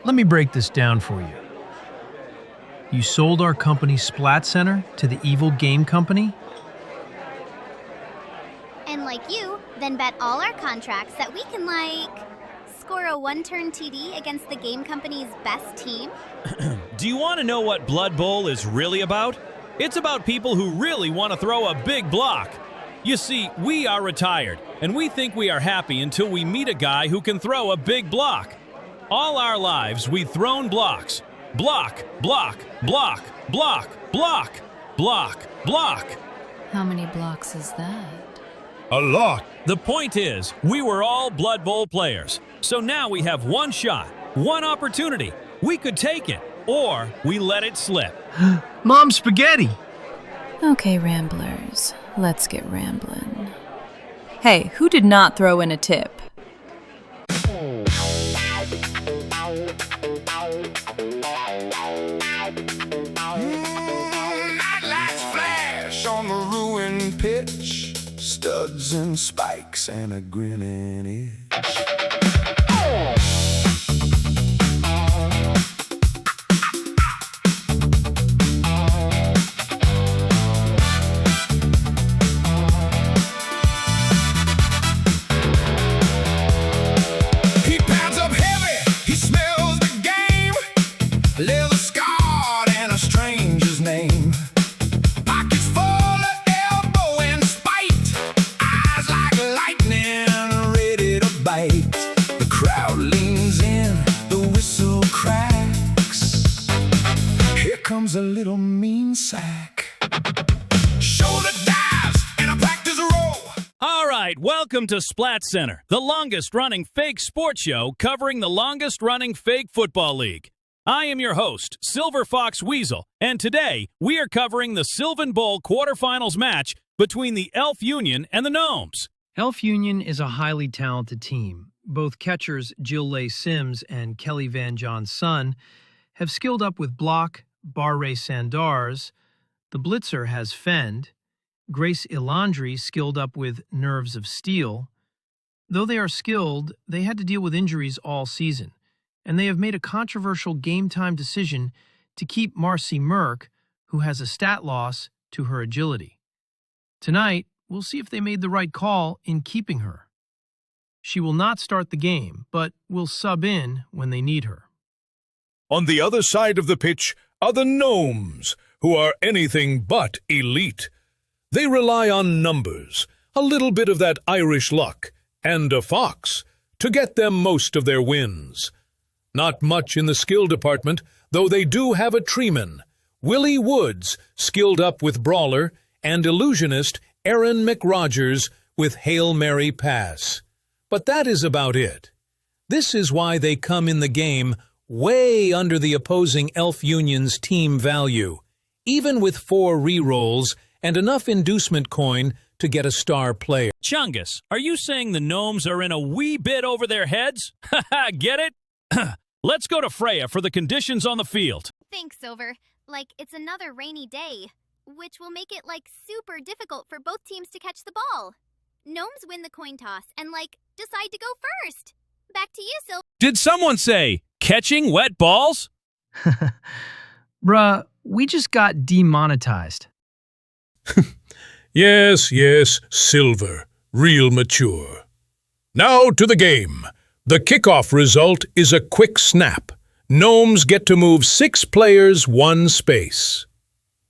Let me break this down for you. You sold our company Splat Center to the evil game company? And like you, then bet all our contracts that we can, score a one-turn TD against the game company's best team? Do you want to know what Blood Bowl is really about? It's about people who really want to throw a big block. You see, we are retired, and we think we are happy until we meet a guy who can throw a big block. All our lives, we've thrown blocks. Block, block, block, block, block, block, block. How many blocks is that? A lot. The point is, we were all Blood Bowl players. So now we have one shot, one opportunity. We could take it, or we let it slip. Mom spaghetti! Okay, Ramblers, let's get ramblin'. Hey, who did not throw in a tip? Lights flash on the ruined pitch, studs and spikes and a grinning itch. He pounds up heavy, he smells the game, leather scarred and a stranger's name. Pockets full of elbow and spite, eyes like lightning ready to bite. The crowd leans in, the whistle cracks. Here comes a little mean sack. Shoulder dives and a practice roll. All right, welcome to Splat Center, the longest-running fake sports show covering the longest-running fake football league. I am your host, Silver Fox Weasel, and today we are covering the Sylvan Bowl quarterfinals match between the Elf Union and the Gnomes. Elf Union is a highly talented team. Both catchers Jill Leigh Sims and Kelly Van John's son have skilled up with block, Barre Sandars. The blitzer has Fend. Grace Ilandry skilled up with nerves of steel. Though they are skilled, they had to deal with injuries all season, and they have made a controversial game-time decision to keep Marcy Merck, who has a stat loss, to her agility. Tonight, we'll see if they made the right call in keeping her. She will not start the game, but will sub in when they need her. On the other side of the pitch are the Gnomes, who are anything but elite. They rely on numbers, a little bit of that Irish luck, and a fox to get them most of their wins. Not much in the skill department, though they do have a treeman, Willie Woods, skilled up with brawler, and illusionist Aaron McRogers with Hail Mary Pass. But that is about it. This is why they come in the game way under the opposing Elf Union's team value, even with 4 rerolls and enough inducement coin to get a star player. Chungus, are you saying the Gnomes are in a wee bit over their heads? Haha, get it? Let's go to Freya for the conditions on the field. Thanks, Silver. It's another rainy day, which will make it, super difficult for both teams to catch the ball. Gnomes win the coin toss and, decide to go first. Back to you, Silver. Did someone say catching wet balls? Bruh, we just got demonetized. Yes, Silver, real mature. Now to the game. The kickoff result is a quick snap. Gnomes get to move 6 players 1 space.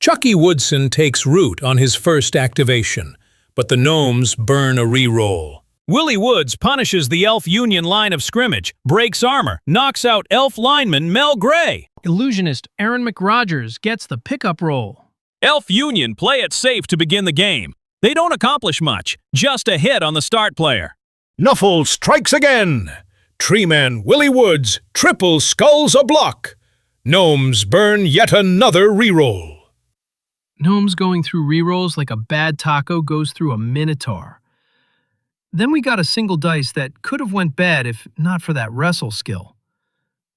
Chucky Woodson takes root on his first activation, but the Gnomes burn a reroll. Willie Woods punishes the Elf Union line of scrimmage, breaks armor, knocks out Elf lineman Mel Gray. Illusionist Aaron McRogers gets the pickup roll. Elf Union play it safe to begin the game. They don't accomplish much, just a hit on the start player. Nuffle strikes again. Treeman Willie Woods triple skulls a block. Gnomes burn yet another reroll. Gnomes going through rerolls like a bad taco goes through a minotaur. Then we got a single dice that could have went bad if not for that wrestle skill.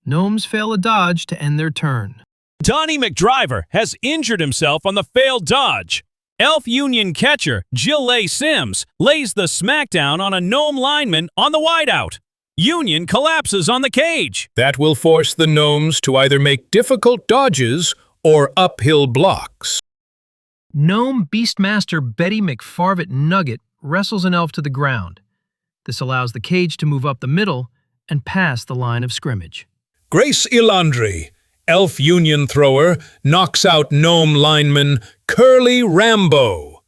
Gnomes fail a dodge to end their turn. Donnie McDriver has injured himself on the failed dodge. Elf Union catcher Jill Leigh Sims lays the smackdown on a Gnome lineman on the wideout. Union collapses on the cage. That will force the gnomes to either make difficult dodges or uphill blocks. Gnome Beastmaster Betty McFarvett Nugget wrestles an elf to the ground. This allows the cage to move up the middle and past the line of scrimmage. Grace Ilandri, Elf Union thrower, knocks out gnome lineman Curly Rambo.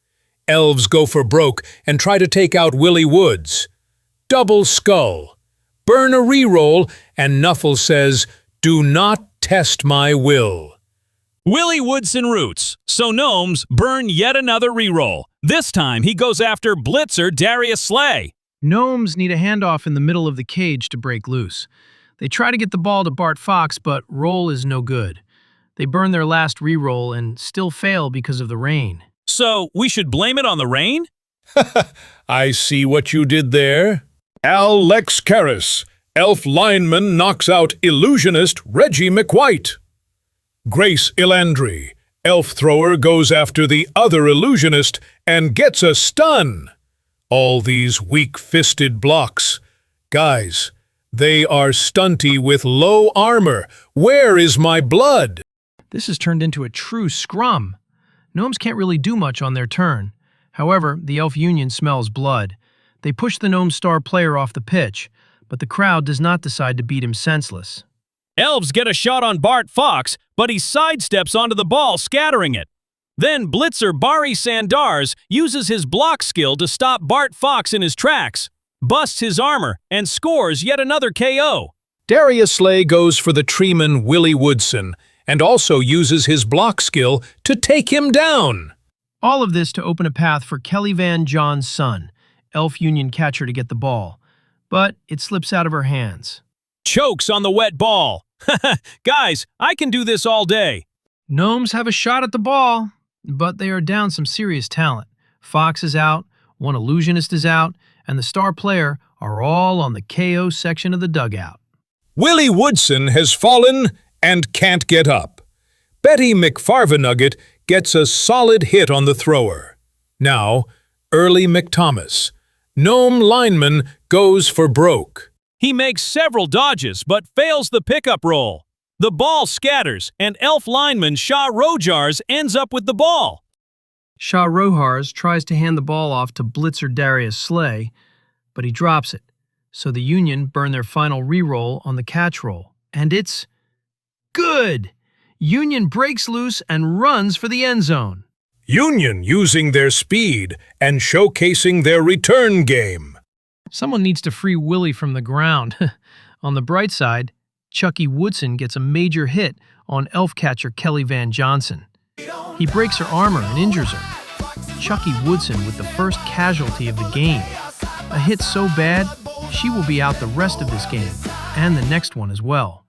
Elves go for broke and try to take out Willie Woods. Double skull. Burn a reroll, and Nuffle says, "Do not test my will." Willie Woodson roots, so gnomes burn yet another reroll. This time he goes after blitzer Darius Slay. Gnomes need a handoff in the middle of the cage to break loose. They try to get the ball to Bart Fox, but roll is no good. They burn their last reroll and still fail because of the rain. So we should blame it on the rain? I see what you did there. Al Lex Karras, Elf lineman, knocks out illusionist Reggie McWhite. Grace Ilandri, elf thrower, goes after the other illusionist and gets a stun. All these weak-fisted blocks. Guys, they are stunty with low armor. Where is my blood? This has turned into a true scrum. Gnomes can't really do much on their turn. However, the Elf Union smells blood. They push the gnome star player off the pitch, but the crowd does not decide to beat him senseless. Elves get a shot on Bart Fox, but he sidesteps onto the ball, scattering it. Then blitzer Barry Sandars uses his block skill to stop Bart Fox in his tracks, busts his armor, and scores yet another KO. Darius Slay goes for the treeman Willie Woodson and also uses his block skill to take him down. All of this to open a path for Kelly Van John's son, Elf Union catcher, to get the ball, but it slips out of her hands. Chokes on the wet ball. Guys, I can do this all day. Gnomes have a shot at the ball, but they are down some serious talent. Fox is out, one illusionist is out, and the star player are all on the KO section of the dugout. Willie Woodson has fallen and can't get up. Betty McFarvanugget gets a solid hit on the thrower. Now, Early McThomas, gnome lineman, goes for broke. He makes several dodges, but fails the pickup roll. The ball scatters, and elf lineman Shah Rojars ends up with the ball. Shah Rohars tries to hand the ball off to blitzer Darius Slay, but he drops it. So the Union burn their final reroll on the catch roll. And it's good! Union breaks loose and runs for the end zone. Union using their speed and showcasing their return game. Someone needs to free Willie from the ground. On the bright side, Chucky Woodson gets a major hit on elf catcher Kelly Van Johnson. He breaks her armor and injures her. Chucky Woodson with the first casualty of the game. A hit so bad, she will be out the rest of this game, and the next one as well.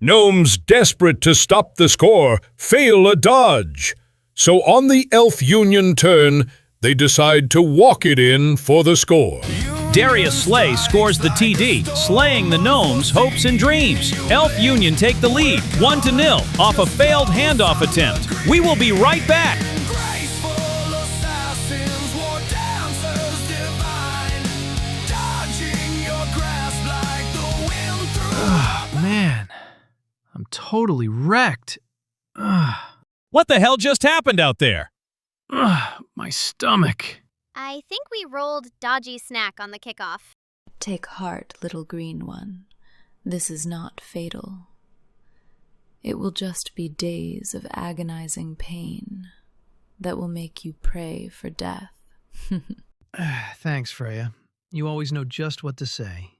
Gnomes, desperate to stop the score, fail a dodge. So on the Elf Union turn, they decide to walk it in for the score. Darius Slay scores the TD, slaying the gnomes' hopes and dreams. Elf Union take the lead, 1-0, off a failed handoff attempt. We will be right back. Man, I'm totally wrecked. What the hell just happened out there? My stomach. I think we rolled dodgy snack on the kickoff. Take heart, little green one. This is not fatal. It will just be days of agonizing pain that will make you pray for death. Thanks, Freya. You always know just what to say.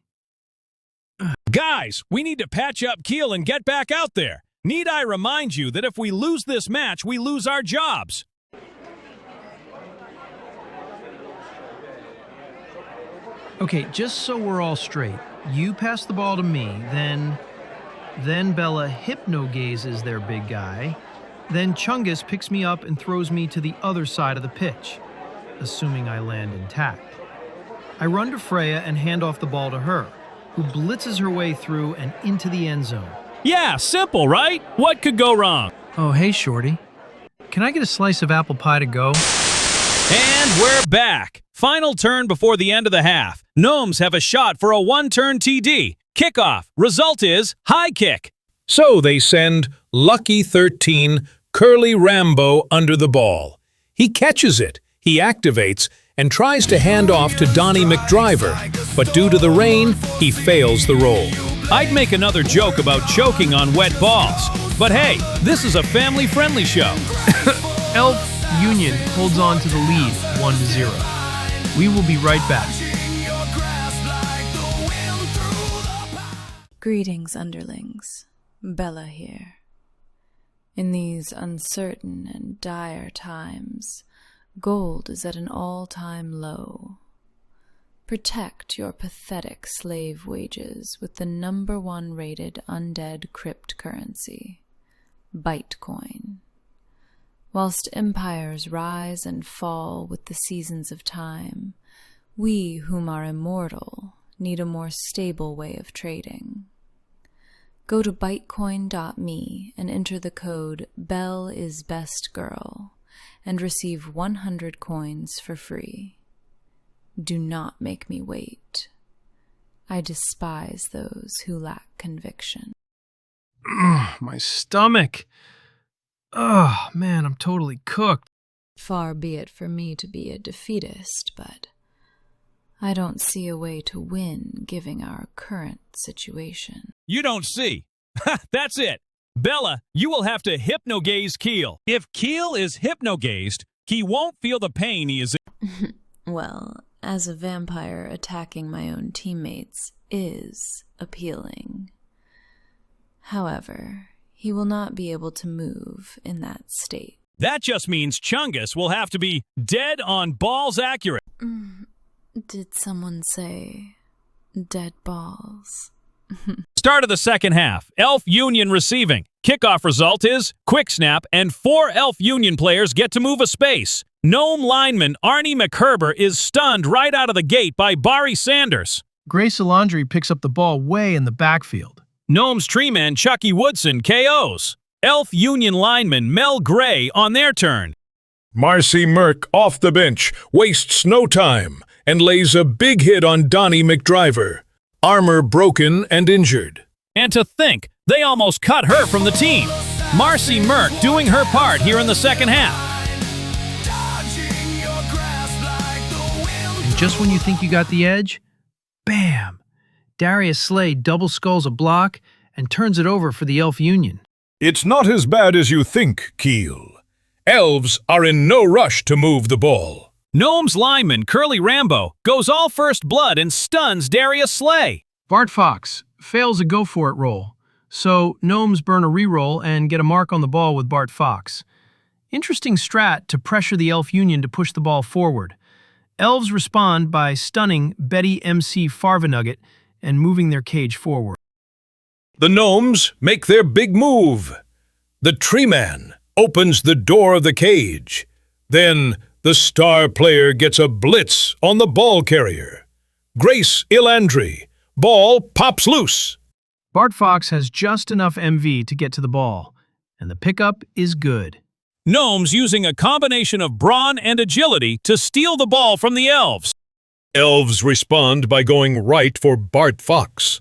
Guys, we need to patch up Keel and get back out there. Need I remind you that if we lose this match, we lose our jobs? Okay, just so we're all straight, you pass the ball to me, then Bella hypno-gazes their big guy, then Chungus picks me up and throws me to the other side of the pitch, assuming I land intact. I run to Freya and hand off the ball to her, who blitzes her way through and into the end zone. Yeah, simple, right? What could go wrong? Oh, hey, Shorty. Can I get a slice of apple pie to go? And we're back. Final turn before the end of the half. Gnomes have a shot for a one-turn TD. Kickoff. Result is high kick. So they send Lucky 13 Curly Rambo under the ball. He catches it, he activates, and tries to hand off to Donnie McDriver, but due to the rain, he fails the roll. I'd make another joke about choking on wet balls. But hey, this is a family-friendly show. Elf Union holds on to the lead 1-0. We will be right back. Greetings, underlings. Bella here. In these uncertain and dire times, gold is at an all-time low. Protect your pathetic slave wages with the #1 rated undead cryptocurrency, Bitcoin. Whilst empires rise and fall with the seasons of time, we whom are immortal need a more stable way of trading. Go to bitcoin.me and enter the code BELLISBESTGIRL and receive 100 coins for free. Do not make me wait. I despise those who lack conviction. My stomach. Oh, man, I'm totally cooked. Far be it for me to be a defeatist, but I don't see a way to win given our current situation. You don't see. That's it. Bella, you will have to hypnogaze Keel. If Keel is hypnogazed, he won't feel the pain he is in. Well, as a vampire, attacking my own teammates is appealing. However, he will not be able to move in that state. That just means Chungus will have to be dead on balls accurate. Did someone say dead balls? Start of the second half. Elf Union receiving. Kickoff result is quick snap, and 4 Elf Union players get to move a space. Gnome lineman Arnie McHerber is stunned right out of the gate by Barry Sanders. Grey Salandri picks up the ball way in the backfield. Gnome's treeman Chucky Woodson KOs. Elf Union lineman Mel Gray on their turn. Marcy Merck off the bench wastes no time and lays a big hit on Donnie McDriver. Armor broken and injured. And to think, they almost cut her from the team. Marcy Merck doing her part here in the second half. And just when you think you got the edge, bam! Darius Slade double sculls a block and turns it over for the Elf Union. It's not as bad as you think, Keel. Elves are in no rush to move the ball. Gnome's lineman Curly Rambo goes all first blood and stuns Darius Slay. Bart Fox fails a go-for-it roll, so Gnomes burn a reroll and get a mark on the ball with Bart Fox. Interesting strat to pressure the Elf Union to push the ball forward. Elves respond by stunning Betty MC Farvanugget and moving their cage forward. The Gnomes make their big move. The tree man opens the door of the cage. Then the star player gets a blitz on the ball carrier. Grace Ilandri. Ball pops loose. Bart Fox has just enough MV to get to the ball, and the pickup is good. Gnomes using a combination of brawn and agility to steal the ball from the Elves. Elves respond by going right for Bart Fox.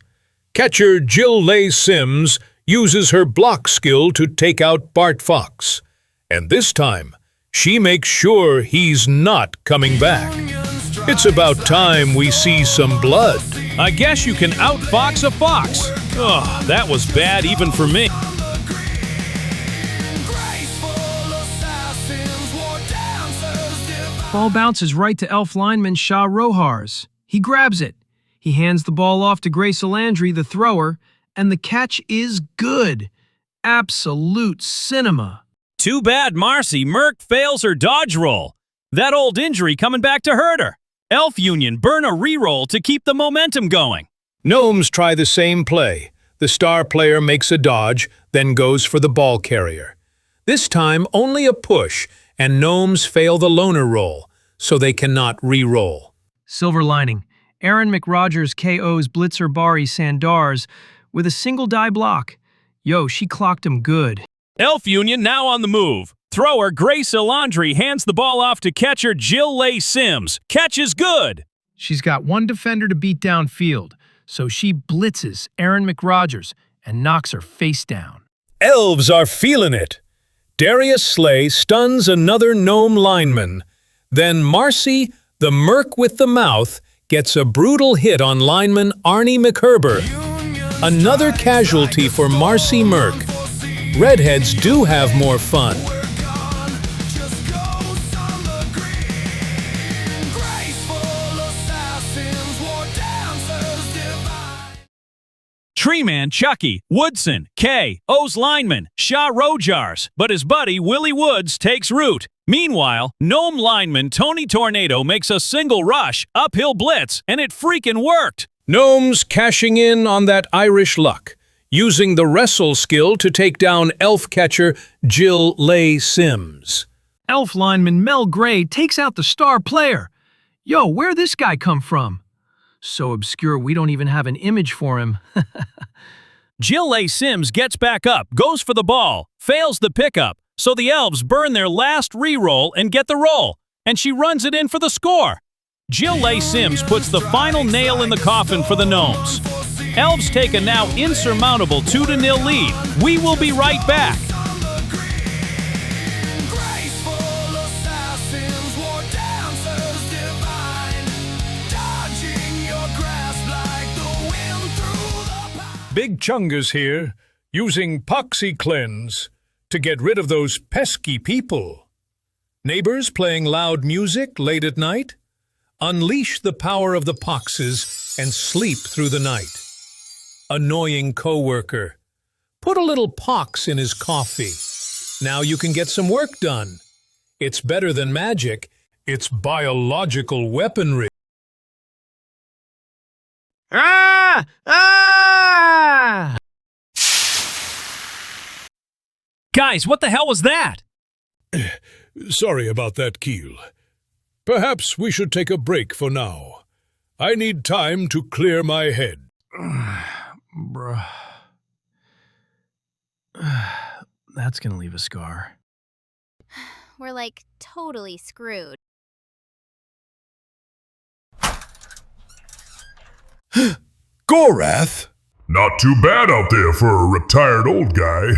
Catcher Jill Leigh Sims uses her block skill to take out Bart Fox. And this time, she makes sure he's not coming back. It's about time we see some blood. I guess you can outfox a fox. Oh, that was bad even for me. Ball bounces right to Elf lineman Shah Rohars. He grabs it. He hands the ball off to Grace Alandry, the thrower, and the catch is good. Absolute cinema. Too bad Marcy Merck fails her dodge roll. That old injury coming back to hurt her. Elf Union burn a reroll to keep the momentum going. Gnomes try the same play. The star player makes a dodge, then goes for the ball carrier. This time only a push, and Gnomes fail the loner roll, so they cannot re-roll. Silver lining. Aaron McRogers KOs blitzer Bari Sandars with a single die block. Yo, she clocked him good. Elf Union now on the move. Thrower Grace Alandry hands the ball off to catcher Jill Leigh Sims. Catch is good. She's got one defender to beat downfield, so she blitzes Aaron McRogers and knocks her face down. Elves are feeling it. Darius Slay stuns another gnome lineman. Then Marcy, the merc with the mouth, gets a brutal hit on lineman Arnie McHerber. Another casualty for Marcy Merc. Redheads do have more fun. Treeman Chucky, Woodson, Kay, O's lineman, Shaw Rojars, but his buddy Willie Woods takes root. Meanwhile, Gnome lineman Tony Tornado makes a single rush, uphill blitz, and it freaking worked. Gnomes cashing in on that Irish luck, using the wrestle skill to take down elf catcher Jill Lay Sims. Elf lineman Mel Gray takes out the star player. Yo, where'd this guy come from? So obscure we don't even have an image for him. Jill Lay Sims gets back up, goes for the ball, fails the pickup, so the Elves burn their last re-roll and get the roll, and she runs it in for the score. Jill Lay Sims puts the final nail in the coffin for the Gnomes. Elves take a now insurmountable 2-0 lead. We will be right back. Big Chungus here, using Poxy Cleanse to get rid of those pesky people. Neighbors playing loud music late at night? Unleash the power of the poxes and sleep through the night. Annoying coworker. Put a little pox in his coffee. Now you can get some work done. It's better than magic. It's biological weaponry. Ah! Ah! Guys, what the hell was that? Sorry about that, Keel. Perhaps we should take a break for now. I need time to clear my head. Bruh. That's gonna leave a scar. We're like totally screwed. Gorath? Not too bad out there for a retired old guy.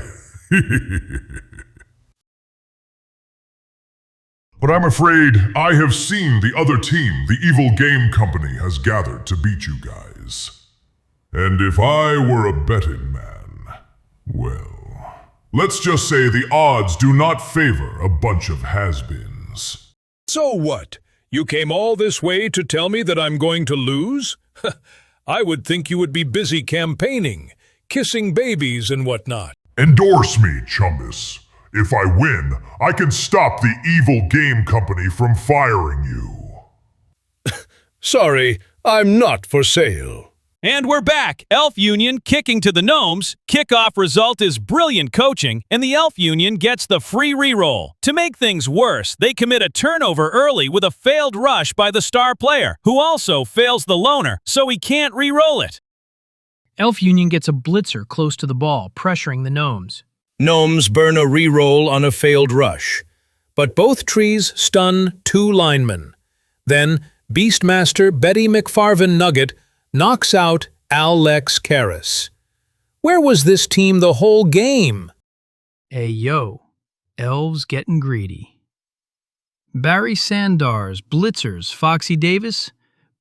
But I'm afraid I have seen the other team the Evil Game Company has gathered to beat you guys. And if I were a betting man, well, let's just say the odds do not favor a bunch of has-beens. So what? You came all this way to tell me that I'm going to lose? I would think you would be busy campaigning, kissing babies and whatnot. Endorse me, Chumbus. If I win, I can stop the Evil Game Company from firing you. Sorry, I'm not for sale. And we're back. Elf Union kicking to the Gnomes. Kickoff result is brilliant coaching, and the Elf Union gets the free reroll. To make things worse, they commit a turnover early with a failed rush by the star player, who also fails the loner, so he can't reroll it. Elf Union gets a blitzer close to the ball, pressuring the Gnomes. Gnomes burn a reroll on a failed rush, but both trees stun 2 linemen. Then Beastmaster Betty McFarvin Nugget knocks out Alex Karras. Where was this team the whole game? Hey yo, Elves getting greedy. Barry Sandar's blitzers Foxy Davis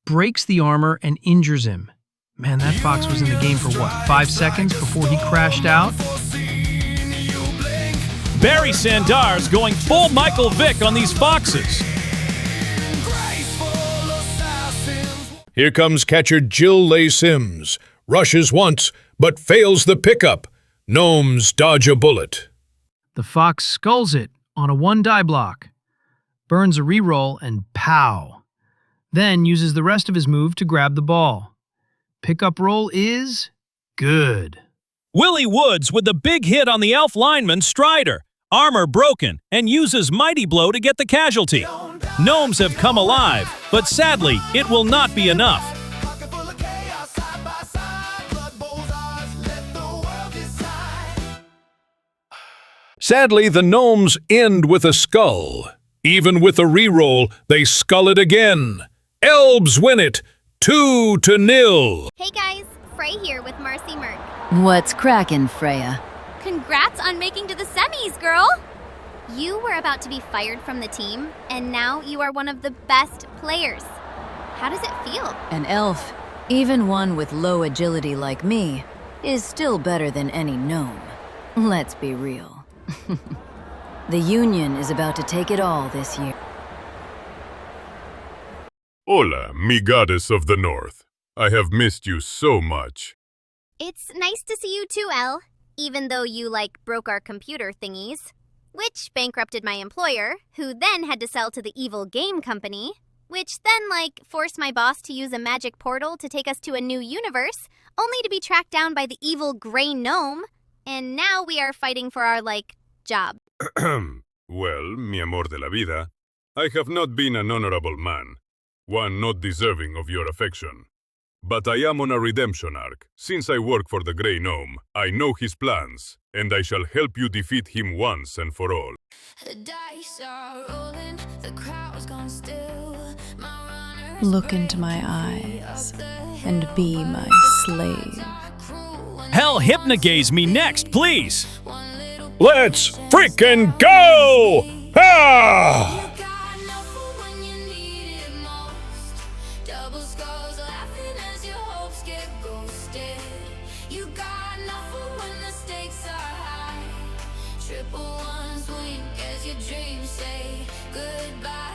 breaks the armor and injures him. Man, that fox was in the game for what, 5 seconds before he crashed out? Barry Sandar's going full Michael Vick on these foxes. Here comes catcher Jill Lay Sims. Rushes once, but fails the pickup. Gnomes dodge a bullet. The fox sculls it on a 1-die block, burns a reroll, and pow. Then uses the rest of his move to grab the ball. Pickup roll is good. Willie Woods with the big hit on the Elf lineman Strider. Armor broken, and uses Mighty Blow to get the casualty. Gnomes have come alive, but sadly, it will not be enough. Sadly, the Gnomes end with a skull. Even with a reroll, they skull it again. Elves win it 2-0. Hey guys, Frey here with Marcy Merck. What's crackin', Freya? Congrats on making to the semis, girl! You were about to be fired from the team, and now you are one of the best players. How does it feel? An elf, even one with low agility like me, is still better than any gnome. Let's be real. The Union is about to take it all this year. Hola, mi goddess of the north. I have missed you so much. It's nice to see you too, Elle. Even though you, broke our computer thingies. Which bankrupted my employer, who then had to sell to the evil game company. Which then, forced my boss to use a magic portal to take us to a new universe, only to be tracked down by the evil Grey Gnome. And now we are fighting for our, job. Well, mi amor de la vida, I have not been an honorable man, one not deserving of your affection. But I am on a redemption arc. Since I work for the Grey Gnome, I know his plans, and I shall help you defeat him once and for all. The dice are rolling, the crowd's gone still. Look into my eyes and be my slave. Hell, hypnogaze me next, please! Let's frickin' go! Ah! Triple ones wink as your dreams say goodbye.